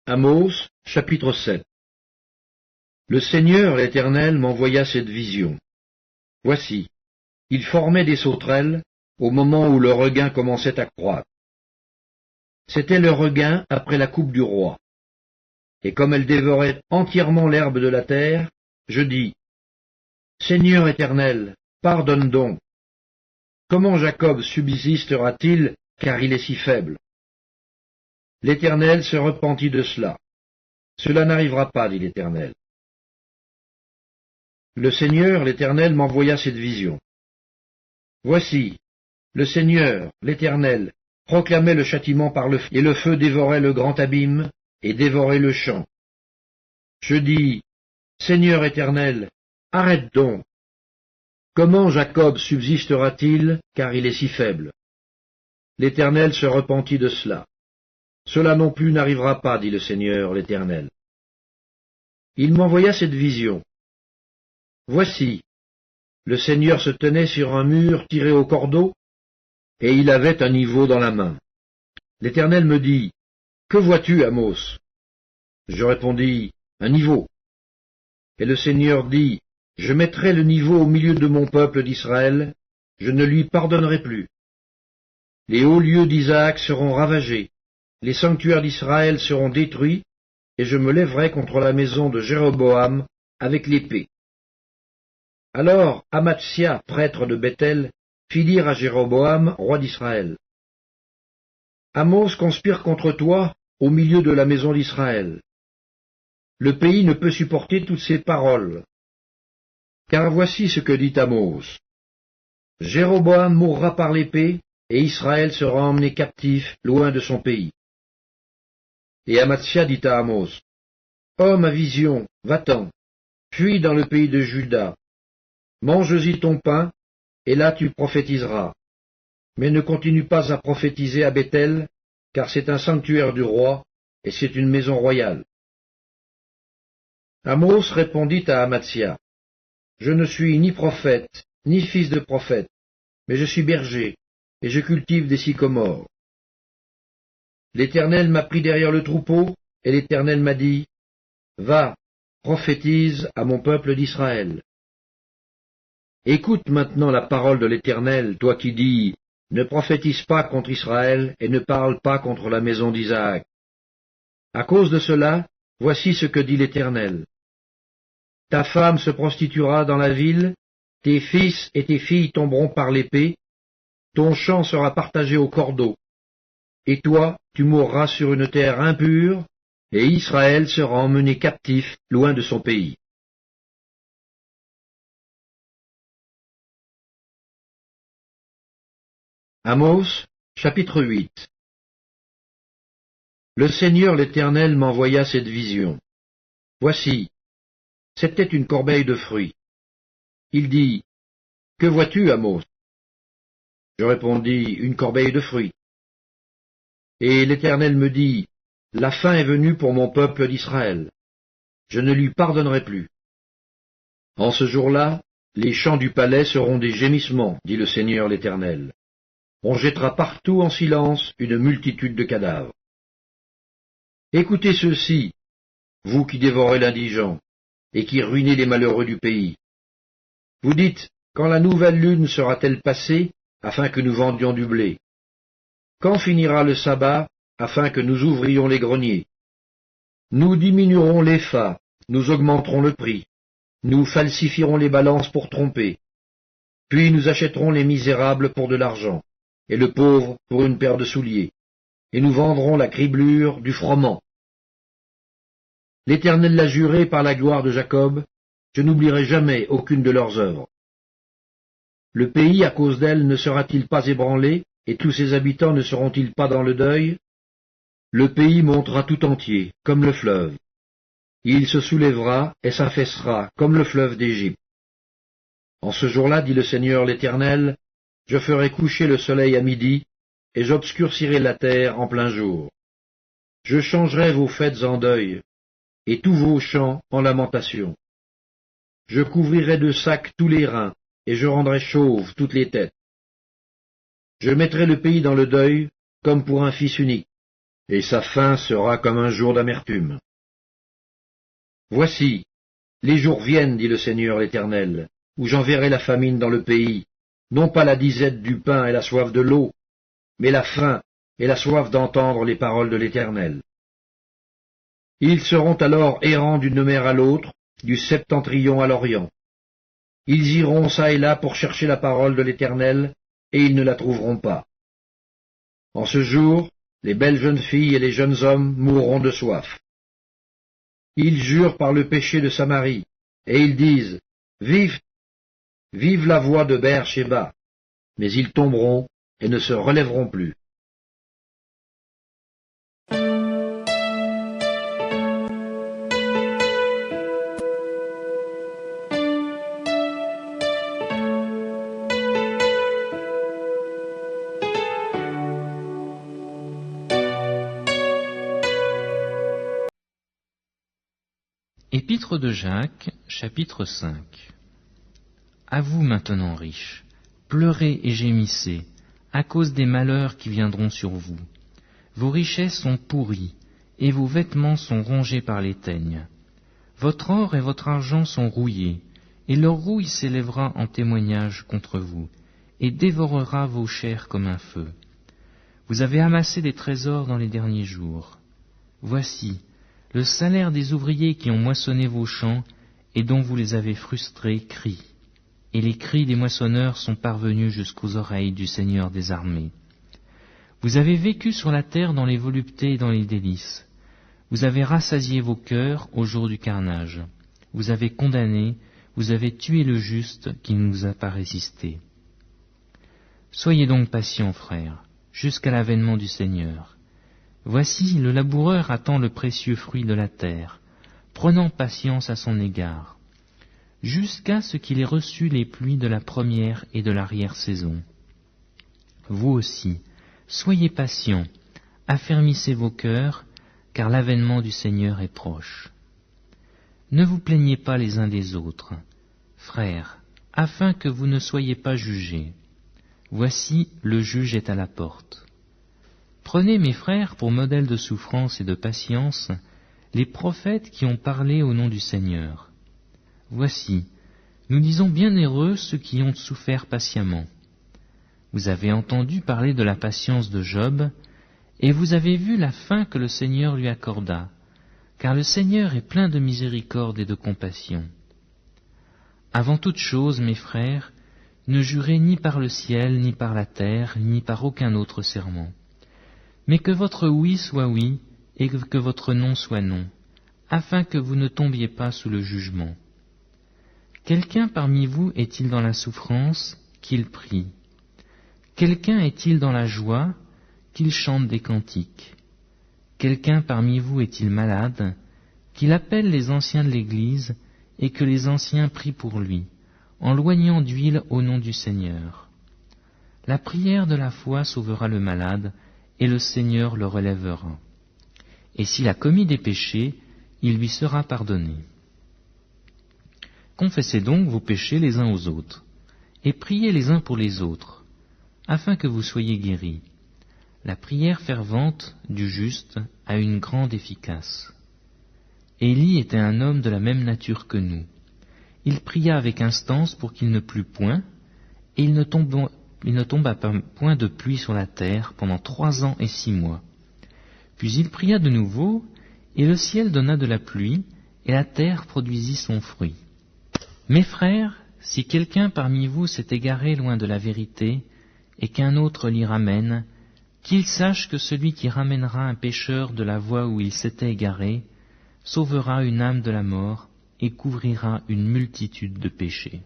Amos, chapitre 7. Le Seigneur l'Éternel m'envoya cette vision. Voici, il formait des sauterelles au moment où le regain commençait à croître. C'était le regain après la coupe du roi. Et comme elle dévorait entièrement l'herbe de la terre, je dis, Seigneur Éternel, pardonne donc. Comment Jacob subsistera-t-il, car il est si faible? L'Éternel se repentit de cela. Cela n'arrivera pas, dit l'Éternel. Le Seigneur, l'Éternel, m'envoya cette vision. Voici, le Seigneur, l'Éternel, proclamait le châtiment par le feu, et le feu dévorait le grand abîme, et dévorait le champ. Je dis, Seigneur Éternel, arrête donc. Comment Jacob subsistera-t-il, car il est si faible? L'Éternel se repentit de cela. Cela non plus n'arrivera pas, dit le Seigneur, l'Éternel. Il m'envoya cette vision. Voici, le Seigneur se tenait sur un mur tiré au cordeau, et il avait un niveau dans la main. L'Éternel me dit, « Que vois-tu, Amos ?» Je répondis, « Un niveau. » Et le Seigneur dit, « Je mettrai le niveau au milieu de mon peuple d'Israël, je ne lui pardonnerai plus. Les hauts lieux d'Isaac seront ravagés, les sanctuaires d'Israël seront détruits, et je me lèverai contre la maison de Jéroboam avec l'épée. » Alors Amatsia, prêtre de Béthel, fit dire à Jéroboam, roi d'Israël, « Amos conspire contre toi au milieu de la maison d'Israël. Le pays ne peut supporter toutes ces paroles. Car voici ce que dit Amos. Jéroboam mourra par l'épée, et Israël sera emmené captif loin de son pays. » Et Amatsia dit à Amos, « Homme à vision, va-t'en, fuis dans le pays de Juda, mange-y ton pain, et là tu prophétiseras. Mais ne continue pas à prophétiser à Béthel, car c'est un sanctuaire du roi, et c'est une maison royale. » Amos répondit à Amatsia, « Je ne suis ni prophète, ni fils de prophète, mais je suis berger, et je cultive des sycomores. L'Éternel m'a pris derrière le troupeau, et l'Éternel m'a dit, « Va, prophétise à mon peuple d'Israël. » Écoute maintenant la parole de l'Éternel, toi qui dis, « Ne prophétise pas contre Israël, et ne parle pas contre la maison d'Isaac. » À cause de cela, voici ce que dit l'Éternel. Ta femme se prostituera dans la ville, tes fils et tes filles tomberont par l'épée, ton champ sera partagé au cordeau, et toi, tu mourras sur une terre impure, et Israël sera emmené captif loin de son pays. Amos, chapitre 8. Le Seigneur l'Éternel m'envoya cette vision. Voici, c'était une corbeille de fruits. Il dit, « Que vois-tu, Amos ?» Je répondis, « Une corbeille de fruits. » Et l'Éternel me dit, « La fin est venue pour mon peuple d'Israël. Je ne lui pardonnerai plus. En ce jour-là, les champs du palais seront des gémissements, dit le Seigneur l'Éternel. On jettera partout en silence une multitude de cadavres. Écoutez ceci, vous qui dévorez l'indigent, et qui ruinez les malheureux du pays. Vous dites, quand la nouvelle lune sera-t-elle passée, afin que nous vendions du blé? Quand finira le sabbat, afin que nous ouvrions les greniers? Nous diminuerons l'épha, nous augmenterons le prix, nous falsifierons les balances pour tromper, puis nous achèterons les misérables pour de l'argent, et le pauvre pour une paire de souliers, et nous vendrons la criblure du froment. L'Éternel l'a juré par la gloire de Jacob, je n'oublierai jamais aucune de leurs œuvres. Le pays, à cause d'elle, ne sera-t-il pas ébranlé, et tous ses habitants ne seront-ils pas dans le deuil? Le pays montera tout entier, comme le fleuve. Il se soulèvera et s'affaissera, comme le fleuve d'Égypte. En ce jour-là, dit le Seigneur l'Éternel, je ferai coucher le soleil à midi, et j'obscurcirai la terre en plein jour. Je changerai vos fêtes en deuil, et tous vos chants en lamentation. Je couvrirai de sacs tous les reins, et je rendrai chauves toutes les têtes. Je mettrai le pays dans le deuil, comme pour un fils unique. et sa fin sera comme un jour d'amertume. Voici, les jours viennent, dit le Seigneur l'Éternel, où j'enverrai la famine dans le pays, non pas la disette du pain et la soif de l'eau, mais la faim et la soif d'entendre les paroles de l'Éternel. Ils seront alors errants d'une mer à l'autre, du septentrion à l'orient. Ils iront çà et là pour chercher la parole de l'Éternel, et ils ne la trouveront pas. En ce jour, les belles jeunes filles et les jeunes hommes mourront de soif. Ils jurent par le péché de Samarie, et ils disent, Vive, vive la voix de Beër-Shéba, mais ils tomberont et ne se relèveront plus. Épître de Jacques, chapitre 5. À vous maintenant, riches, pleurez et gémissez, à cause des malheurs qui viendront sur vous. Vos richesses sont pourries, et vos vêtements sont rongés par les teignes. Votre or et votre argent sont rouillés, et leur rouille s'élèvera en témoignage contre vous, et dévorera vos chairs comme un feu. Vous avez amassé des trésors dans les derniers jours. Voici, le salaire des ouvriers qui ont moissonné vos champs et dont vous les avez frustrés crie, et les cris des moissonneurs sont parvenus jusqu'aux oreilles du Seigneur des armées. Vous avez vécu sur la terre dans les voluptés et dans les délices. Vous avez rassasié vos cœurs au jour du carnage. Vous avez condamné, vous avez tué le juste qui ne nous a pas résisté. Soyez donc patients, frères, jusqu'à l'avènement du Seigneur. Voici, le laboureur attend le précieux fruit de la terre, prenant patience à son égard, jusqu'à ce qu'il ait reçu les pluies de la première et de l'arrière-saison. Vous aussi, soyez patients, affermissez vos cœurs, car l'avènement du Seigneur est proche. Ne vous plaignez pas les uns des autres, frères, afin que vous ne soyez pas jugés. Voici, le juge est à la porte. Prenez, mes frères, pour modèle de souffrance et de patience, les prophètes qui ont parlé au nom du Seigneur. Voici, nous disons bienheureux ceux qui ont souffert patiemment. Vous avez entendu parler de la patience de Job, et vous avez vu la fin que le Seigneur lui accorda, car le Seigneur est plein de miséricorde et de compassion. Avant toute chose, mes frères, ne jurez ni par le ciel, ni par la terre, ni par aucun autre serment. Mais que votre oui soit oui, et que votre non soit non, afin que vous ne tombiez pas sous le jugement. Quelqu'un parmi vous est-il dans la souffrance, qu'il prie. Quelqu'un est-il dans la joie, qu'il chante des cantiques. Quelqu'un parmi vous est-il malade, qu'il appelle les anciens de l'Église, et que les anciens prient pour lui, en loignant d'huile au nom du Seigneur. La prière de la foi sauvera le malade, et le Seigneur le relèvera. Et s'il a commis des péchés, il lui sera pardonné. Confessez donc vos péchés les uns aux autres, et priez les uns pour les autres, afin que vous soyez guéris. La prière fervente du juste a une grande efficace. Élie était un homme de la même nature que nous. Il pria avec instance pour qu'il ne plût point, et il ne tomba point de pluie sur la terre pendant 3 ans et 6 mois. Puis il pria de nouveau, et le ciel donna de la pluie, et la terre produisit son fruit. Mes frères, si quelqu'un parmi vous s'est égaré loin de la vérité, et qu'un autre l'y ramène, qu'il sache que celui qui ramènera un pécheur de la voie où il s'était égaré, sauvera une âme de la mort, et couvrira une multitude de péchés.